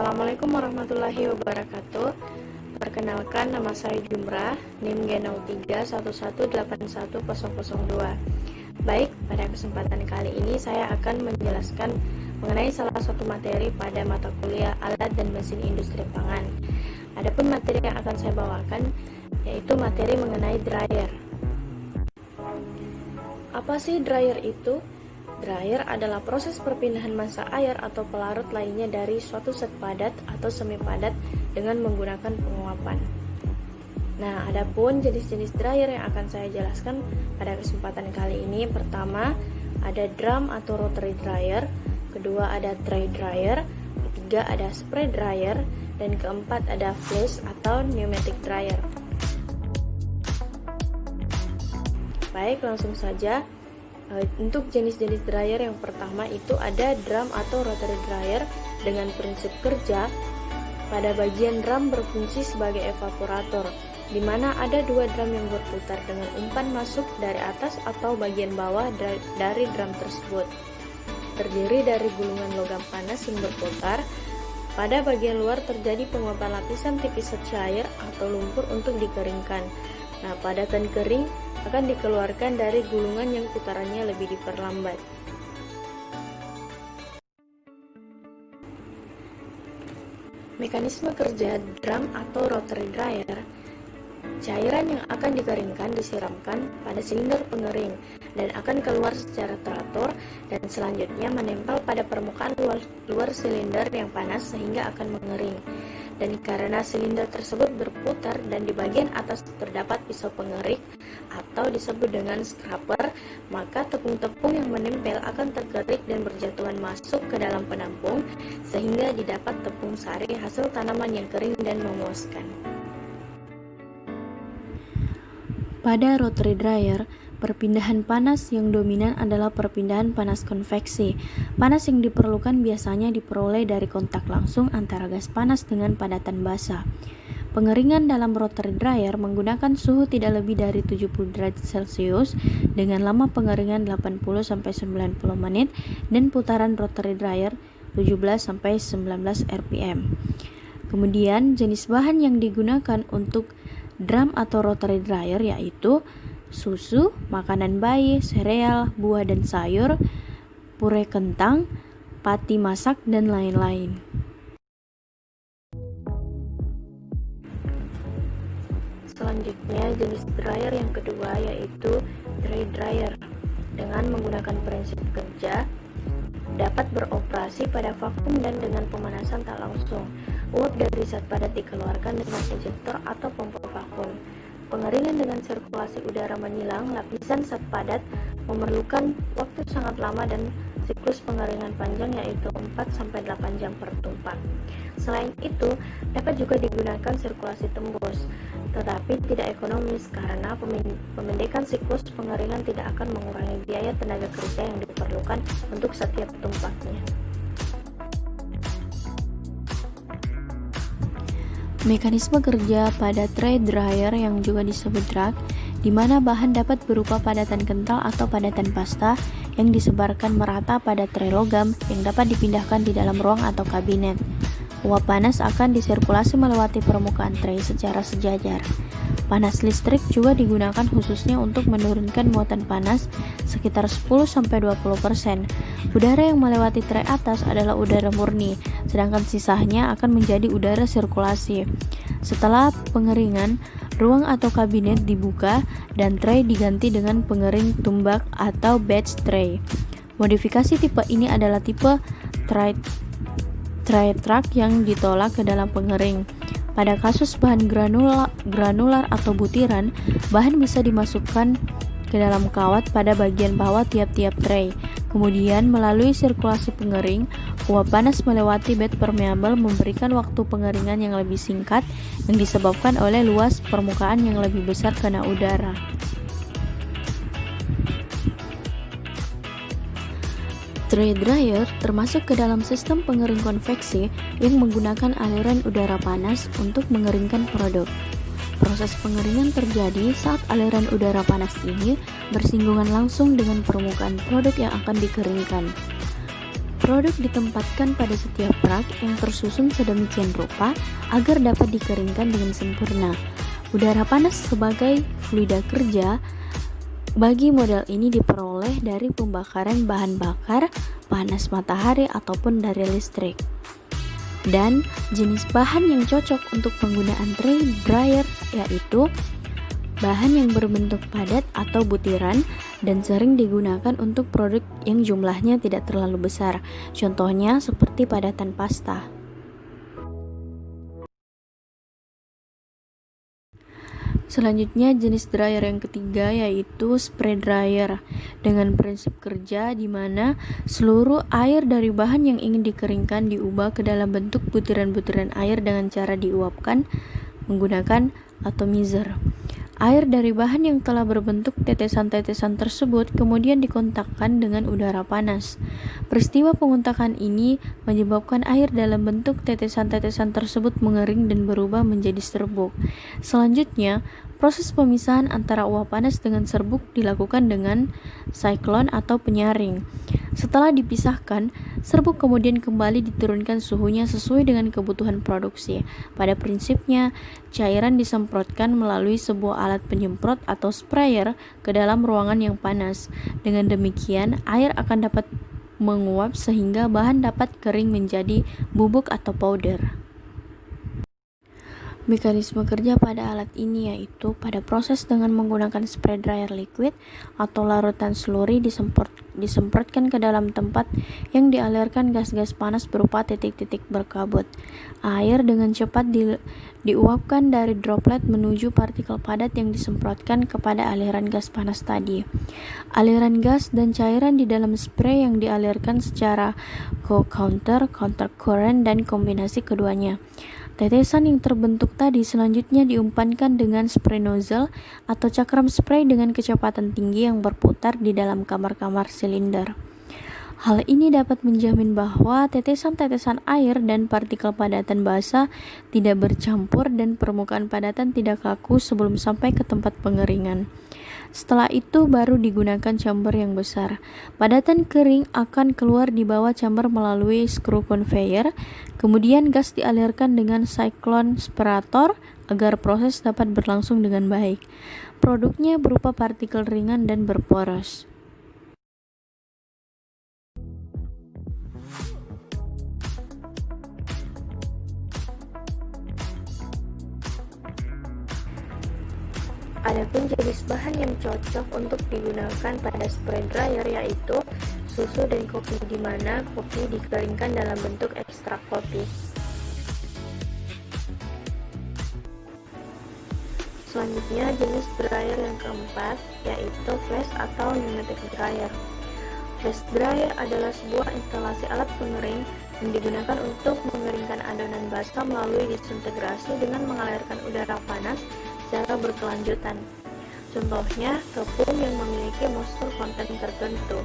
Assalamualaikum warahmatullahi wabarakatuh. Perkenalkan, nama saya Jumrah, NIM G0311811002. Baik, pada kesempatan kali ini saya akan menjelaskan mengenai salah satu materi pada mata kuliah alat dan mesin industri pangan. Adapun materi yang akan saya bawakan yaitu materi mengenai dryer. Apa sih dryer itu? Dryer adalah proses perpindahan massa air atau pelarut lainnya dari suatu zat padat atau semi padat dengan menggunakan penguapan. Nah, adapun jenis-jenis dryer yang akan saya jelaskan pada kesempatan kali ini, pertama ada drum atau rotary dryer, kedua ada tray dryer, ketiga ada spray dryer, dan keempat ada flash atau pneumatic dryer. Baik, langsung saja. Untuk jenis-jenis dryer yang pertama itu ada drum atau rotary dryer. Dengan prinsip kerja, pada bagian drum berfungsi sebagai evaporator, di mana ada dua drum yang berputar dengan umpan masuk dari atas atau bagian bawah dari drum tersebut. Terdiri dari gulungan logam panas yang berputar. Pada bagian luar terjadi penguapan lapisan tipis zat cair atau lumpur untuk dikeringkan. Nah, padatan kering akan dikeluarkan dari gulungan yang putarannya lebih diperlambat. Mekanisme kerja drum atau rotary dryer. Cairan yang akan dikeringkan disiramkan pada silinder pengering dan akan keluar secara teratur dan selanjutnya menempel pada permukaan luar silinder yang panas sehingga akan mengering. Dan karena silinder tersebut berputar dan di bagian atas terdapat pisau pengerik atau disebut dengan scraper, maka tepung-tepung yang menempel akan terkerik dan berjatuhan masuk ke dalam penampung sehingga didapat tepung sari hasil tanaman yang kering dan memuaskan. Pada rotary dryer, perpindahan panas yang dominan adalah perpindahan panas konveksi. Panas yang diperlukan biasanya diperoleh dari kontak langsung antara gas panas dengan padatan basah. Pengeringan dalam rotary dryer menggunakan suhu tidak lebih dari 70 derajat Celcius dengan lama pengeringan 80-90 menit dan putaran rotary dryer 17-19 rpm. Kemudian jenis bahan yang digunakan untuk drum atau rotary dryer yaitu susu, makanan bayi, sereal, buah dan sayur, puree kentang, pati masak, dan lain-lain. Selanjutnya, jenis dryer yang kedua yaitu tray dryer. Dengan menggunakan prinsip kerja, dapat beroperasi pada vakum dan dengan pemanasan tak langsung. Uap dari zat padat dikeluarkan dengan injektor atau pompa vakum. Pengeringan dengan sirkulasi udara menyilang lapisan zat padat memerlukan waktu sangat lama dan siklus pengeringan panjang yaitu 4-8 jam per tumpak. Selain itu, dapat juga digunakan sirkulasi tembus, tetapi tidak ekonomis karena pemendekan siklus pengeringan tidak akan mengurangi biaya tenaga kerja yang diperlukan untuk setiap tumpaknya. Mekanisme kerja pada tray dryer yang juga disebut drag, di mana bahan dapat berupa padatan kental atau padatan pasta yang disebarkan merata pada tray logam yang dapat dipindahkan di dalam ruang atau kabinet. Uap panas akan disirkulasi melewati permukaan tray secara sejajar. Panas listrik juga digunakan khususnya untuk menurunkan muatan panas sekitar 10-20%. Udara yang melewati tray atas adalah udara murni, sedangkan sisanya akan menjadi udara sirkulasi. Setelah pengeringan, ruang atau kabinet dibuka dan tray diganti dengan pengering tumbak atau batch tray. Modifikasi tipe ini adalah tipe tray truck yang ditolak ke dalam pengering. Pada kasus bahan granular atau butiran, bahan bisa dimasukkan ke dalam kawat pada bagian bawah tiap-tiap tray. Kemudian melalui sirkulasi pengering, uap panas melewati bed permeable memberikan waktu pengeringan yang lebih singkat yang disebabkan oleh luas permukaan yang lebih besar kena udara. Tray dryer termasuk ke dalam sistem pengering konveksi yang menggunakan aliran udara panas untuk mengeringkan produk. Proses pengeringan terjadi saat aliran udara panas ini bersinggungan langsung dengan permukaan produk yang akan dikeringkan. Produk ditempatkan pada setiap rak yang tersusun sedemikian rupa agar dapat dikeringkan dengan sempurna. Udara panas sebagai fluida kerja bagi model ini diperoleh dari pembakaran bahan bakar, panas matahari ataupun dari listrik. Dan jenis bahan yang cocok untuk penggunaan tray dryer yaitu bahan yang berbentuk padat atau butiran dan sering digunakan untuk produk yang jumlahnya tidak terlalu besar. Contohnya seperti padatan pasta. Selanjutnya jenis dryer yang ketiga yaitu spray dryer dengan prinsip kerja di mana seluruh air dari bahan yang ingin dikeringkan diubah ke dalam bentuk butiran-butiran air dengan cara diuapkan menggunakan atomizer. Air dari bahan yang telah berbentuk tetesan-tetesan tersebut kemudian dikontakkan dengan udara panas. Peristiwa pengontakan ini menyebabkan air dalam bentuk tetesan-tetesan tersebut mengering dan berubah menjadi serbuk. Selanjutnya, proses pemisahan antara uap panas dengan serbuk dilakukan dengan siklon atau penyaring. Setelah dipisahkan, serbuk kemudian kembali diturunkan suhunya sesuai dengan kebutuhan produksi. Pada prinsipnya, cairan disemprotkan melalui sebuah alat penyemprot atau sprayer ke dalam ruangan yang panas. Dengan demikian, air akan dapat menguap sehingga bahan dapat kering menjadi bubuk atau powder. Mekanisme kerja pada alat ini yaitu pada proses dengan menggunakan spray dryer liquid atau larutan slurry disemprotkan ke dalam tempat yang dialirkan gas-gas panas berupa titik-titik berkabut. Air dengan cepat diuapkan dari droplet menuju partikel padat yang disemprotkan kepada aliran gas panas tadi. Aliran gas dan cairan di dalam spray yang dialirkan secara counter current dan kombinasi keduanya. Tetesan yang terbentuk tadi selanjutnya diumpankan dengan spray nozzle atau cakram spray dengan kecepatan tinggi yang berputar di dalam kamar-kamar silinder. Hal ini dapat menjamin bahwa tetesan-tetesan air dan partikel padatan basah tidak bercampur dan permukaan padatan tidak kaku sebelum sampai ke tempat pengeringan. Setelah itu baru digunakan chamber yang besar. Padatan kering akan keluar di bawah chamber melalui screw conveyor, kemudian gas dialirkan dengan cyclone separator agar proses dapat berlangsung dengan baik. Produknya berupa partikel ringan dan berporos. Adapun jenis bahan yang cocok untuk digunakan pada spray dryer yaitu susu dan kopi, di mana kopi dikeringkan dalam bentuk ekstrak kopi. Selanjutnya jenis dryer yang keempat yaitu flash atau pneumatic dryer. Flash dryer adalah sebuah instalasi alat pengering yang digunakan untuk mengeringkan adonan basah melalui disintegrasi dengan mengalirkan udara panas secara berkelanjutan. Contohnya, tepung yang memiliki moisture content tertentu.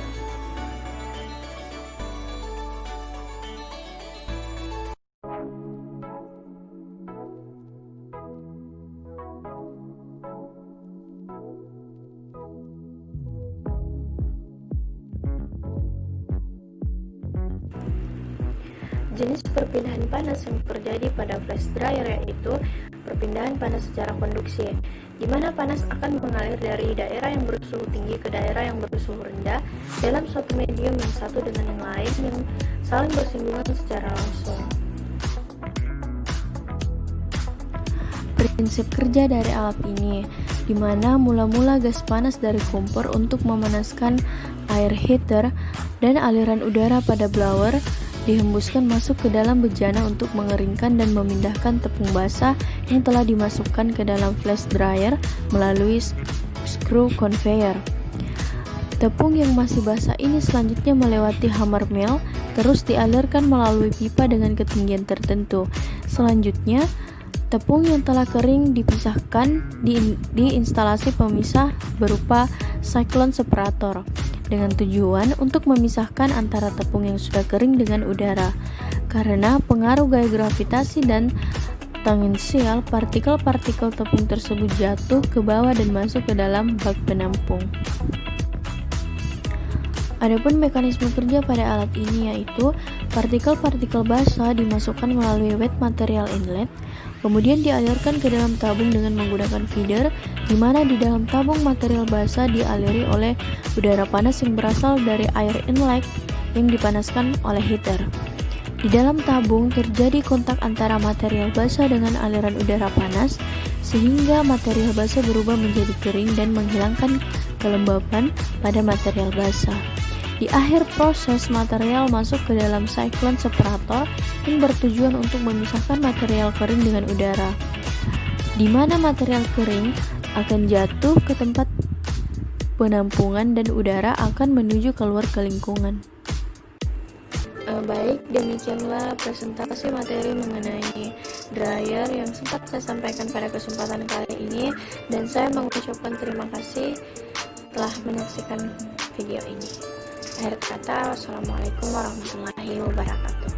Jenis perpindahan panas yang terjadi pada flash dryer yaitu perpindahan panas secara konduksi, di mana panas akan mengalir dari daerah yang bersuhu tinggi ke daerah yang bersuhu rendah dalam suatu medium yang satu dengan yang lain yang saling bersinggungan secara langsung. Prinsip kerja dari alat ini, di mana mula-mula gas panas dari kompor untuk memanaskan air heater dan aliran udara pada blower dihembuskan masuk ke dalam bejana untuk mengeringkan dan memindahkan tepung basah yang telah dimasukkan ke dalam flash dryer melalui screw conveyor. Tepung yang masih basah ini selanjutnya melewati hammer mill, terus dialirkan melalui pipa dengan ketinggian tertentu. Selanjutnya, tepung yang telah kering dipisahkan di instalasi pemisah berupa cyclone separator, dengan tujuan untuk memisahkan antara tepung yang sudah kering dengan udara. Karena pengaruh gaya gravitasi dan tangensial, partikel-partikel tepung tersebut jatuh ke bawah dan masuk ke dalam bak penampung. Adapun mekanisme kerja pada alat ini yaitu partikel-partikel basah dimasukkan melalui wet material inlet, kemudian dialirkan ke dalam tabung dengan menggunakan feeder, di mana di dalam tabung material basah dialiri oleh udara panas yang berasal dari air inlet yang dipanaskan oleh heater. Di dalam tabung terjadi kontak antara material basah dengan aliran udara panas, sehingga material basah berubah menjadi kering dan menghilangkan kelembapan pada material basah. Di akhir proses, material masuk ke dalam siklon separator yang bertujuan untuk memisahkan material kering dengan udara, di mana material kering akan jatuh ke tempat penampungan dan udara akan menuju keluar ke lingkungan. Baik, demikianlah presentasi materi mengenai dryer yang sempat saya sampaikan pada kesempatan kali ini, dan saya mengucapkan terima kasih telah menyaksikan video ini. Akhir kata, wassalamualaikum warahmatullahi wabarakatuh.